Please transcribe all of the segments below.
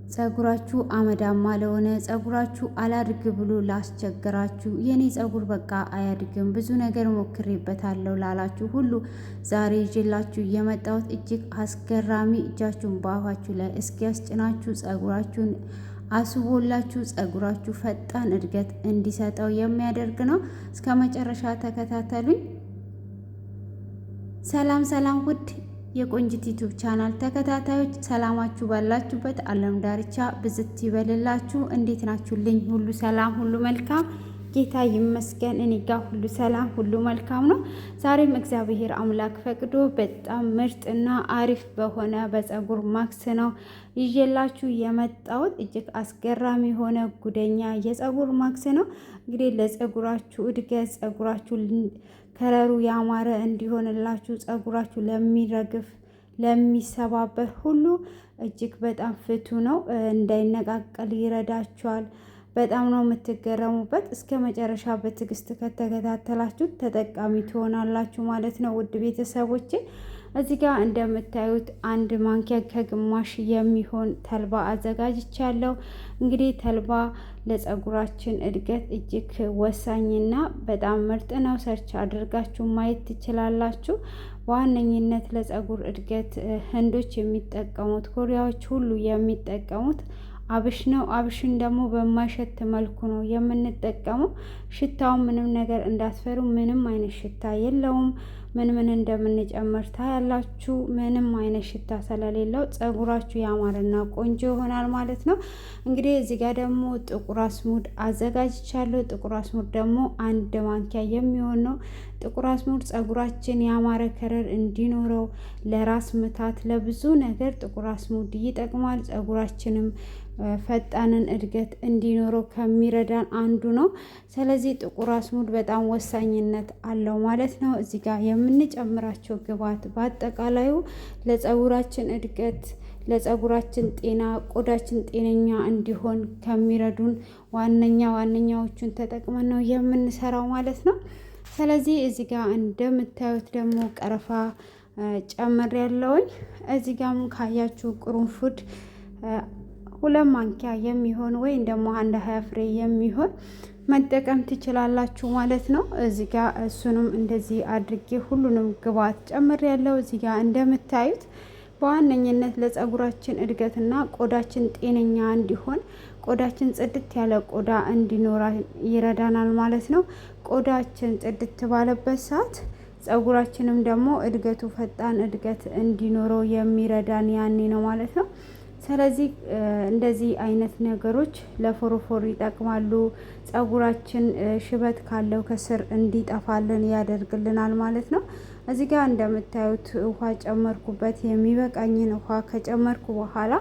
ጸጉራችሁ አመዳማ ለሆነ ጸጉራችሁ አላድግ ብሎ ላስቸገራችሁ የኔ ጸጉር በቃ አያድግም ብዙ ነገር ሞክሬበታለሁ ላላችሁ ሁሉ ዛሬ ይዤላችሁ የመጣሁት እጅግ አስገራሚ እጃችሁን በአፋችሁ ላይ እስኪያስጭናችሁ ጸጉራችሁን አስቦላችሁ ጸጉራችሁ ፈጣን እድገት እንዲሰጠው የሚያደርግ ነው። እስከ መጨረሻ ተከታተሉኝ። ሰላም ሰላም ውድ የቆንጂት ዩቲዩብ ቻናል ተከታታዮች ሰላማችሁ ባላችሁበት ዓለም ዳርቻ ብዝት ይበልላችሁ። እንዴት ናችሁልኝ? ሁሉ ሰላም፣ ሁሉ መልካም፣ ጌታ ይመስገን። እኔ ጋር ሁሉ ሰላም፣ ሁሉ መልካም ነው። ዛሬም እግዚአብሔር አምላክ ፈቅዶ በጣም ምርጥና አሪፍ በሆነ በጸጉር ማክስ ነው ይዤላችሁ የመጣሁት። እጅግ አስገራሚ የሆነ ጉደኛ የጸጉር ማክስ ነው። እንግዲህ ለጸጉራችሁ እድገት ጸጉራችሁ ከለሩ ያማረ እንዲሆንላችሁ ጸጉራችሁ ለሚረግፍ ለሚሰባበር ሁሉ እጅግ በጣም ፍቱ ነው። እንዳይነቃቀል ይረዳችኋል። በጣም ነው የምትገረሙበት። እስከ መጨረሻ በትዕግስት ከተከታተላችሁ ተጠቃሚ ትሆናላችሁ ማለት ነው። ውድ ቤተሰቦቼ እዚህ ጋር እንደምታዩት አንድ ማንኪያ ከግማሽ የሚሆን ተልባ አዘጋጅቻለሁ። እንግዲህ ተልባ ለጸጉራችን እድገት እጅግ ወሳኝና በጣም ምርጥ ነው። ሰርች አድርጋችሁ ማየት ትችላላችሁ። በዋነኝነት ለጸጉር እድገት ህንዶች የሚጠቀሙት፣ ኮሪያዎች ሁሉ የሚጠቀሙት አብሽ ነው። አብሽን ደግሞ በማይሸት መልኩ ነው የምንጠቀመው። ሽታውን ምንም ነገር እንዳትፈሩ፣ ምንም አይነት ሽታ የለውም። ምን እንደምንጨምር ታያላችሁ። ምንም አይነት ሽታ ስለሌለው ጸጉራችሁ ያማረና ቆንጆ ይሆናል ማለት ነው። እንግዲህ እዚህ ጋር ደግሞ ጥቁር አስሙድ አዘጋጅቻለሁ። ጥቁር አስሙድ ደግሞ አንድ ማንኪያ የሚሆን ነው። ጥቁር አስሙድ ጸጉራችን ያማረ ከረር እንዲኖረው፣ ለራስ ምታት፣ ለብዙ ነገር ጥቁር አስሙድ ይጠቅማል። ጸጉራችንም ፈጣንን እድገት እንዲኖረው ከሚረዳን አንዱ ነው። ስለዚህ ጥቁር አስሙድ በጣም ወሳኝነት አለው ማለት ነው። እዚህ ጋር የምንጨምራቸው ግብዓት በአጠቃላዩ ለጸጉራችን እድገት፣ ለጸጉራችን ጤና፣ ቆዳችን ጤነኛ እንዲሆን ከሚረዱን ዋነኛዎቹን ተጠቅመን ነው የምንሰራው ማለት ነው። ስለዚህ እዚህ ጋር እንደምታዩት ደግሞ ቀረፋ ጨምር ያለውኝ። እዚህ ጋርም ካያችሁ ቅርንፉድ 2 ማንኪያ የሚሆን ወይም ደግሞ 1/20 ፍሬ የሚሆን መጠቀም ትችላላችሁ ማለት ነው። እዚህ ጋር እሱንም እንደዚህ አድርጌ ሁሉንም ግብዓት ጨምር ያለው። እዚህ ጋር እንደምታዩት በዋነኝነት ለጸጉራችን እድገትና ቆዳችን ጤነኛ እንዲሆን፣ ቆዳችን ጽድት ያለ ቆዳ እንዲኖራ ይረዳናል ማለት ነው። ቆዳችን ጽድት ባለበት ሰዓት ጸጉራችንም ደግሞ እድገቱ ፈጣን እድገት እንዲኖረው የሚረዳን ያኔ ነው ማለት ነው። ስለዚህ እንደዚህ አይነት ነገሮች ለፎሮፎር ይጠቅማሉ። ጸጉራችን ሽበት ካለው ከስር እንዲጠፋልን ያደርግልናል ማለት ነው። እዚህ ጋር እንደምታዩት ውሃ ጨመርኩበት። የሚበቃኝን ውሃ ከጨመርኩ በኋላ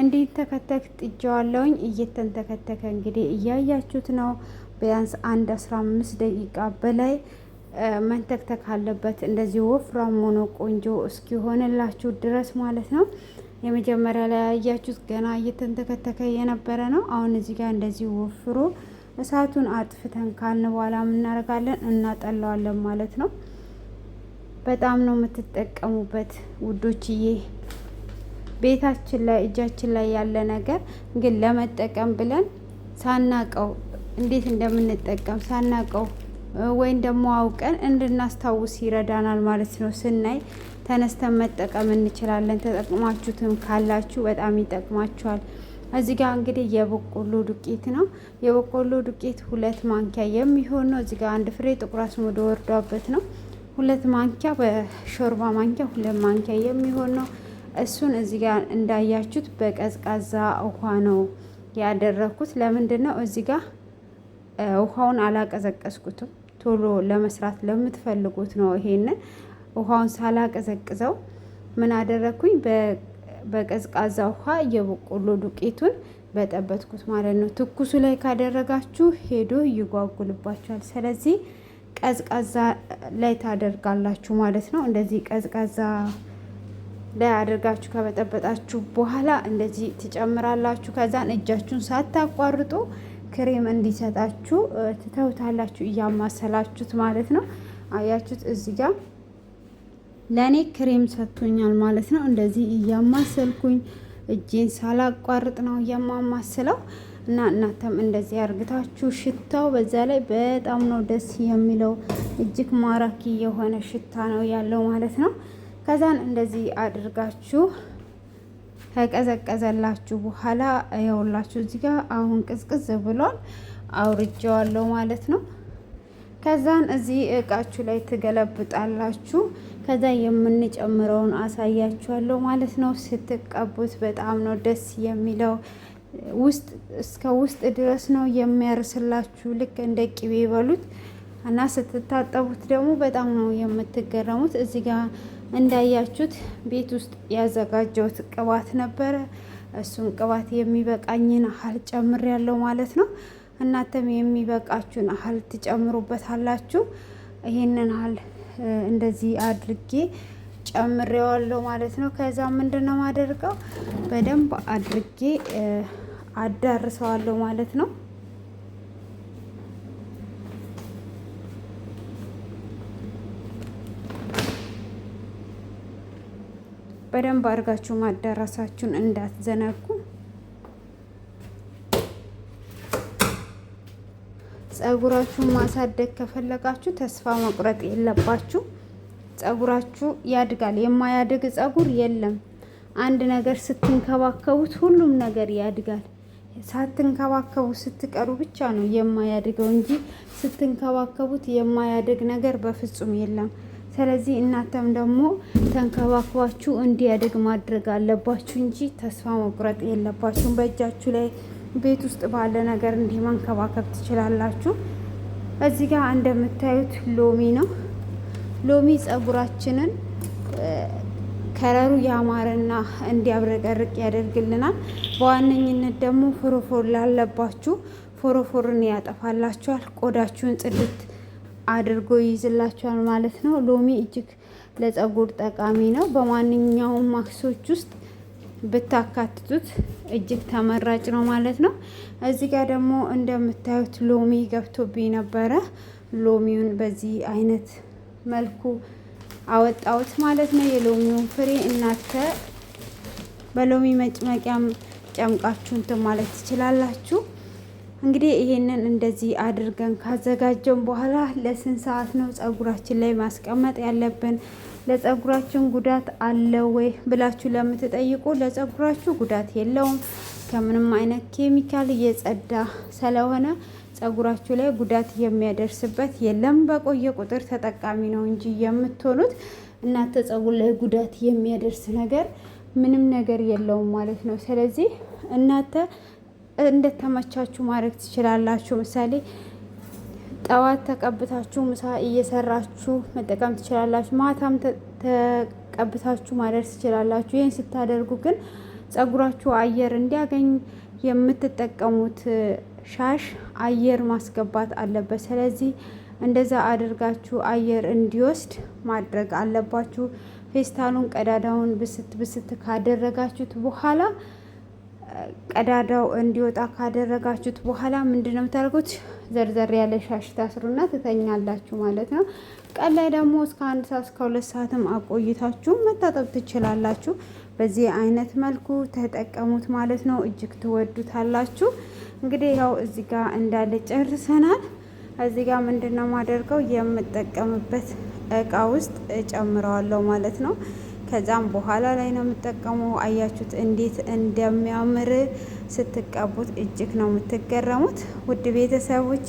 እንዲተከተክ ጥጄዋለሁኝ። እየተንተከተከ እንግዲህ እያያችሁት ነው። ቢያንስ 15 ደቂቃ በላይ መንተክተክ አለበት። እንደዚህ ወፍራም ሆኖ ቆንጆ እስኪሆንላችሁ ድረስ ማለት ነው። የመጀመሪያ ላይ ያያችሁት ገና እየተንተከተከ የነበረ ነው። አሁን እዚህ ጋር እንደዚህ ወፍሮ እሳቱን አጥፍተን ካልን በኋላ እናደርጋለን፣ እናጠለዋለን ማለት ነው። በጣም ነው የምትጠቀሙበት ውዶችዬ። ቤታችን ላይ እጃችን ላይ ያለ ነገር ግን ለመጠቀም ብለን ሳናቀው እንዴት እንደምንጠቀም ሳናቀው ወይም ደግሞ አውቀን እንድናስታውስ ይረዳናል ማለት ነው። ስናይ ተነስተን መጠቀም እንችላለን። ተጠቅማችሁትም ካላችሁ በጣም ይጠቅማችኋል። እዚህ ጋር እንግዲህ የበቆሎ ዱቄት ነው። የበቆሎ ዱቄት 2 ማንኪያ የሚሆን ነው። እዚህ ጋር 1 ፍሬ ጥቁር አስሙድ ወርዶበት ነው። 2 ማንኪያ በሾርባ ማንኪያ 2 ማንኪያ የሚሆን ነው። እሱን እዚህ ጋር እንዳያችሁት በቀዝቃዛ ውሃ ነው ያደረኩት። ለምንድን ነው እዚህ ጋር ውሃውን አላቀዘቀዝኩትም። ቶሎ ለመስራት ለምትፈልጉት ነው። ይሄንን ውሃውን ሳላቀዘቅዘው ምን አደረኩኝ? በቀዝቃዛ ውሃ የበቆሎ ዱቄቱን በጠበጥኩት ማለት ነው። ትኩሱ ላይ ካደረጋችሁ ሄዶ ይጓጉልባችኋል። ስለዚህ ቀዝቃዛ ላይ ታደርጋላችሁ ማለት ነው። እንደዚህ ቀዝቃዛ ላይ አድርጋችሁ ከበጠበጣችሁ በኋላ እንደዚህ ትጨምራላችሁ። ከዛን እጃችሁን ሳታቋርጡ ክሬም እንዲሰጣችሁ ትተውታላችሁ፣ እያማሰላችሁት ማለት ነው። አያችሁት? እዚህ ጋር ለእኔ ክሬም ሰጥቶኛል ማለት ነው። እንደዚህ እያማሰልኩኝ እጄን ሳላቋርጥ ነው የማማስለው እና እናንተም እንደዚህ አርግታችሁ ሽታው በዛ ላይ በጣም ነው ደስ የሚለው። እጅግ ማራኪ የሆነ ሽታ ነው ያለው ማለት ነው። ከዛን እንደዚህ አድርጋችሁ ከቀዘቀዘላችሁ በኋላ ያውላችሁ እዚህ ጋር አሁን ቅዝቅዝ ብሏል። አውርጄዋለሁ ማለት ነው። ከዛን እዚህ እቃችሁ ላይ ትገለብጣላችሁ። ከዛ የምንጨምረውን አሳያችኋለሁ ማለት ነው። ስትቀቡት በጣም ነው ደስ የሚለው። ውስጥ እስከ ውስጥ ድረስ ነው የሚያርስላችሁ። ልክ እንደ ቅቤ በሉት እና ስትታጠቡት ደግሞ በጣም ነው የምትገረሙት። እዚህ ጋር እንዳያችሁት ቤት ውስጥ ያዘጋጀሁት ቅባት ነበረ። እሱን ቅባት የሚበቃኝን አህል ጨምሬያለሁ ማለት ነው። እናንተም የሚበቃችሁን አህል ትጨምሩበታላችሁ። ይሄንን አህል እንደዚህ አድርጌ ጨምሬዋለሁ ማለት ነው። ከዛ ምንድነው ማደርገው በደንብ አድርጌ አዳርሰዋለሁ ማለት ነው። በደንብ አድርጋችሁ ማዳረሳችሁን እንዳትዘነጉ። ጸጉራችሁን ማሳደግ ከፈለጋችሁ ተስፋ መቁረጥ የለባችሁ። ጸጉራችሁ ያድጋል። የማያድግ ጸጉር የለም። አንድ ነገር ስትንከባከቡት ሁሉም ነገር ያድጋል። ሳትንከባከቡ ስትቀሩ ብቻ ነው የማያድገው እንጂ ስትንከባከቡት የማያድግ ነገር በፍጹም የለም። ስለዚህ እናንተም ደግሞ ተንከባክባችሁ እንዲያድግ ማድረግ አለባችሁ እንጂ ተስፋ መቁረጥ የለባችሁም። በእጃችሁ ላይ ቤት ውስጥ ባለ ነገር እንዲህ መንከባከብ ትችላላችሁ። እዚህ ጋር እንደምታዩት ሎሚ ነው። ሎሚ ጸጉራችንን ከለሩ ያማረና እንዲያብረቀርቅ ያደርግልናል። በዋነኝነት ደግሞ ፎሮፎር ላለባችሁ ፎሮፎርን ያጠፋላችኋል። ቆዳችሁን ጽድት አድርጎ ይይዝላችኋል ማለት ነው። ሎሚ እጅግ ለጸጉር ጠቃሚ ነው። በማንኛውም ማክሶች ውስጥ ብታካትቱት እጅግ ተመራጭ ነው ማለት ነው። እዚህ ጋር ደግሞ እንደምታዩት ሎሚ ገብቶብኝ ነበረ። ሎሚውን በዚህ አይነት መልኩ አወጣሁት ማለት ነው። የሎሚውን ፍሬ እናንተ በሎሚ መጭመቂያም ጨምቃችሁ እንትን ማለት ትችላላችሁ። እንግዲህ ይሄንን እንደዚህ አድርገን ካዘጋጀን በኋላ ለስንት ሰዓት ነው ጸጉራችን ላይ ማስቀመጥ ያለብን? ለጸጉራችን ጉዳት አለው ወይ ብላችሁ ለምትጠይቁ ለጸጉራችሁ ጉዳት የለውም። ከምንም አይነት ኬሚካል እየጸዳ ስለሆነ ጸጉራችሁ ላይ ጉዳት የሚያደርስበት የለም። በቆየ ቁጥር ተጠቃሚ ነው እንጂ የምትሆኑት እናንተ ጸጉር ላይ ጉዳት የሚያደርስ ነገር ምንም ነገር የለውም ማለት ነው። ስለዚህ እናንተ እንደተመቻችሁ ማድረግ ትችላላችሁ። ምሳሌ ጠዋት ተቀብታችሁ ምሳ እየሰራችሁ መጠቀም ትችላላችሁ። ማታም ተቀብታችሁ ማድረግ ትችላላችሁ። ይህን ስታደርጉ ግን ጸጉራችሁ አየር እንዲያገኝ የምትጠቀሙት ሻሽ አየር ማስገባት አለበት። ስለዚህ እንደዛ አድርጋችሁ አየር እንዲወስድ ማድረግ አለባችሁ። ፌስታሉን ቀዳዳውን ብስት ካደረጋችሁት በኋላ ቀዳዳው እንዲወጣ ካደረጋችሁት በኋላ ምንድነው የምታደርጉት? ዘርዘር ያለ ሻሽ ታስሩና ትተኛላችሁ ማለት ነው። ቀን ላይ ደግሞ እስከ 1 ሰዓት እስከ 2 ሰዓትም አቆይታችሁ መታጠብ ትችላላችሁ። በዚህ አይነት መልኩ ተጠቀሙት ማለት ነው። እጅግ ትወዱታላችሁ። እንግዲህ ያው እዚህ ጋር እንዳለ ጨርሰናል። እዚህ ጋር ምንድነው ማደርገው የምጠቀምበት እቃ ውስጥ እጨምረዋለሁ ማለት ነው። ከዛም በኋላ ላይ ነው የምጠቀመው። አያችሁት እንዴት እንደሚያምር ስትቀቡት እጅግ ነው የምትገረሙት። ውድ ቤተሰቦቼ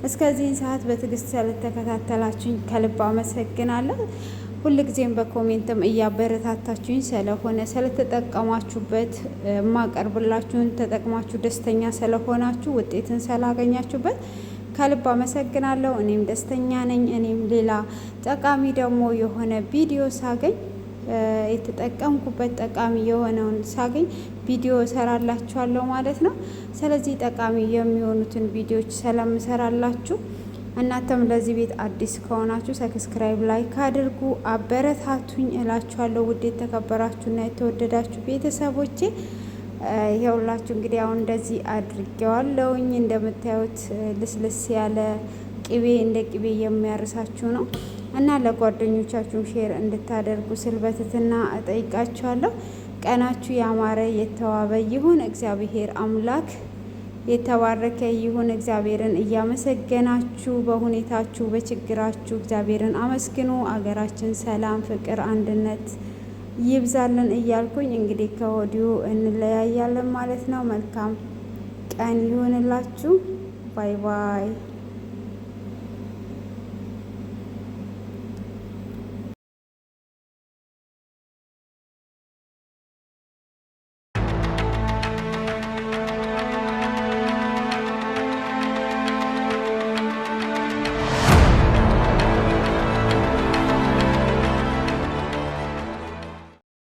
እስከዚህን ሰዓት በትዕግስት ስለተከታተላችሁኝ ከልብ አመሰግናለሁ። ሁልጊዜም በኮሜንትም እያበረታታችሁኝ ስለሆነ ስለተጠቀማችሁበት የማቀርብላችሁን ተጠቅማችሁ ደስተኛ ስለሆናችሁ ውጤትን ስላገኛችሁበት ከልብ አመሰግናለሁ። እኔም ደስተኛ ነኝ። እኔም ሌላ ጠቃሚ ደግሞ የሆነ ቪዲዮ ሳገኝ የተጠቀምኩበት ጠቃሚ የሆነውን ሳገኝ ቪዲዮ እሰራላችኋለሁ ማለት ነው። ስለዚህ ጠቃሚ የሚሆኑትን ቪዲዮዎች ስለምሰራላችሁ እናንተም ለዚህ ቤት አዲስ ከሆናችሁ ሰብስክራይብ፣ ላይክ አድርጉ፣ አበረታቱኝ እላችኋለሁ። ውድ የተከበራችሁና የተወደዳችሁ ቤተሰቦቼ ይኸውላችሁ እንግዲህ አሁን እንደዚህ አድርጌዋለሁኝ። እንደምታዩት ልስልስ ያለ ቅቤ እንደ ቅቤ የሚያርሳችሁ ነው እና ለጓደኞቻችሁ ሼር እንድታደርጉ ስል በትህትና እጠይቃችኋለሁ። ቀናችሁ ያማረ የተዋበ ይሁን። እግዚአብሔር አምላክ የተባረከ ይሁን። እግዚአብሔርን እያመሰገናችሁ በሁኔታችሁ በችግራችሁ እግዚአብሔርን አመስግኑ። አገራችን ሰላም፣ ፍቅር፣ አንድነት ይብዛልን እያልኩኝ እንግዲህ ከወዲሁ እንለያያለን ማለት ነው። መልካም ቀን ይሁንላችሁ። ባይ ባይ።